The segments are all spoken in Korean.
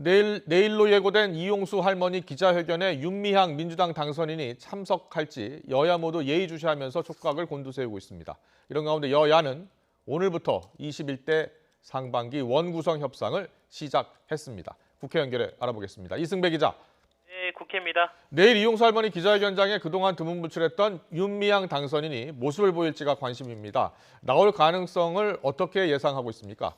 내일로 예고된 이용수 할머니 기자회견에 윤미향 민주당 당선인이 참석할지 여야 모두 예의주시하면서 촉각을 곤두세우고 있습니다. 이런 가운데 여야는 오늘부터 21대 상반기 원구성 협상을 시작했습니다. 국회 연결해 알아보겠습니다. 이승배 기자. 네, 국회입니다. 내일 이용수 할머니 기자회견장에 그동안 두문불출했던 윤미향 당선인이 모습을 보일지가 관심입니다. 나올 가능성을 어떻게 예상하고 있습니까?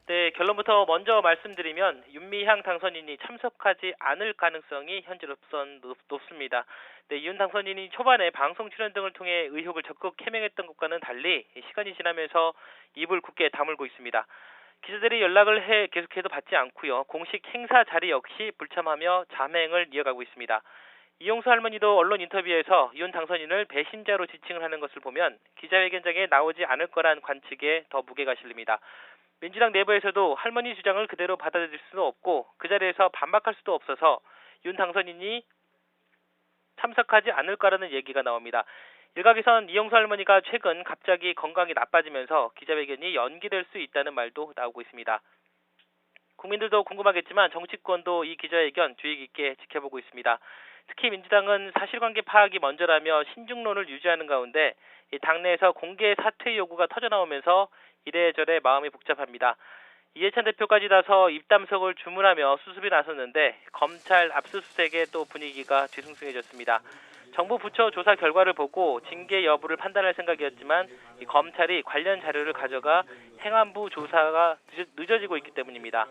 네, 결론부터 먼저 말씀드리면 윤미향 당선인이 참석하지 않을 가능성이 현재로선 높습니다. 네, 윤 당선인이 초반에 방송 출연 등을 통해 의혹을 적극 해명했던 것과는 달리 시간이 지나면서 입을 굳게 다물고 있습니다. 기자들이 연락을 해 계속해도 받지 않고요. 공식 행사 자리 역시 불참하며 잠행을 이어가고 있습니다. 이용수 할머니도 언론 인터뷰에서 윤 당선인을 배신자로 지칭을 하는 것을 보면 기자회견장에 나오지 않을 거란 관측에 더 무게가 실립니다. 민주당 내부에서도 할머니 주장을 그대로 받아들일 수도 없고 그 자리에서 반박할 수도 없어서 윤 당선인이 참석하지 않을 거라는 얘기가 나옵니다. 일각에선 이용수 할머니가 최근 갑자기 건강이 나빠지면서 기자회견이 연기될 수 있다는 말도 나오고 있습니다. 국민들도 궁금하겠지만 정치권도 이 기자회견 주의 깊게 지켜보고 있습니다. 특히 민주당은 사실관계 파악이 먼저라며 신중론을 유지하는 가운데 당내에서 공개 사퇴 요구가 터져나오면서 이래저래 마음이 복잡합니다. 이해찬 대표까지 나서 입담석을 주문하며 수습이 나섰는데 검찰 압수수색에 또 분위기가 뒤숭숭해졌습니다. 정부 부처 조사 결과를 보고 징계 여부를 판단할 생각이었지만 검찰이 관련 자료를 가져가 행안부 조사가 늦어지고 있기 때문입니다.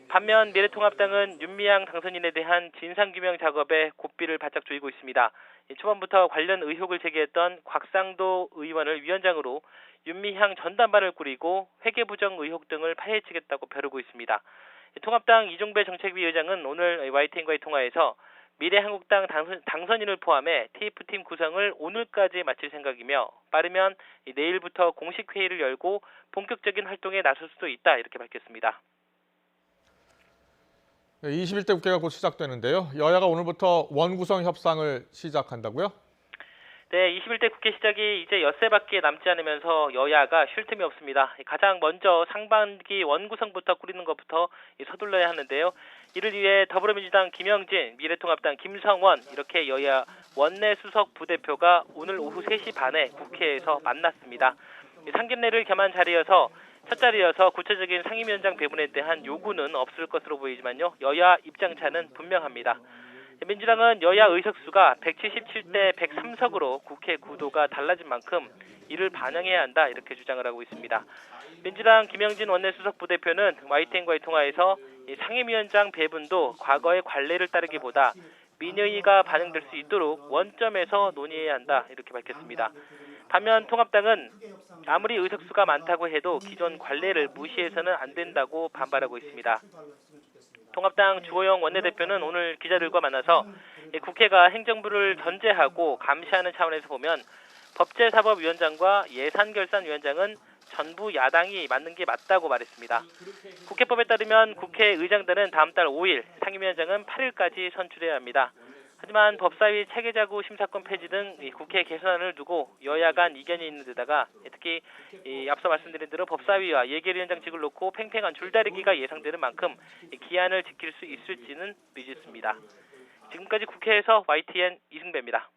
반면 미래통합당은 윤미향 당선인에 대한 진상규명 작업에 고삐를 바짝 조이고 있습니다. 초반부터 관련 의혹을 제기했던 곽상도 의원을 위원장으로 윤미향 전담반을 꾸리고 회계부정 의혹 등을 파헤치겠다고 벼르고 있습니다. 통합당 이종배 정책위 의장은 오늘 YTN과의 통화에서 미래한국당 당선인을 포함해 TF팀 구성을 오늘까지 마칠 생각이며 빠르면 내일부터 공식 회의를 열고 본격적인 활동에 나설 수도 있다 이렇게 밝혔습니다. 21대 국회가 곧 시작되는데요. 여야가 오늘부터 원구성 협상을 시작한다고요? 네, 21대 국회 시작이 이제 엿새밖에 남지 않으면서 여야가 쉴 틈이 없습니다. 가장 먼저 상반기 원구성부터 꾸리는 것부터 서둘러야 하는데요. 이를 위해 더불어민주당 김영진, 미래통합당 김성원 이렇게 여야 원내 수석 부대표가 오늘 오후 3시 반에 국회에서 만났습니다. 상견례를 겸한 자리여서 첫 자리여서 구체적인 상임위원장 배분에 대한 요구는 없을 것으로 보이지만요. 여야 입장차는 분명합니다. 민주당은 여야 의석수가 177대 103석으로 국회 구도가 달라진 만큼 이를 반영해야 한다 이렇게 주장을 하고 있습니다. 민주당 김영진 원내수석 부대표는 YTN과의 통화에서 상임위원장 배분도 과거의 관례를 따르기보다 민의가 반영될 수 있도록 원점에서 논의해야 한다 이렇게 밝혔습니다. 반면 통합당은 아무리 의석수가 많다고 해도 기존 관례를 무시해서는 안 된다고 반발하고 있습니다. 통합당 주호영 원내대표는 오늘 기자들과 만나서 국회가 행정부를 견제하고 감시하는 차원에서 보면 법제사법위원장과 예산결산위원장은 전부 야당이 맡는 게 맞다고 말했습니다. 국회법에 따르면 국회의장단은 다음 달 5일, 상임위원장은 8일까지 선출해야 합니다. 하지만 법사위 체계자구 심사권 폐지 등 국회 개선안을 두고 여야 간 이견이 있는 데다가 특히 앞서 말씀드린 대로 법사위와 예결위원장직을 놓고 팽팽한 줄다리기가 예상되는 만큼 기한을 지킬 수 있을지는 미지수입니다. 지금까지 국회에서 YTN 이승배입니다.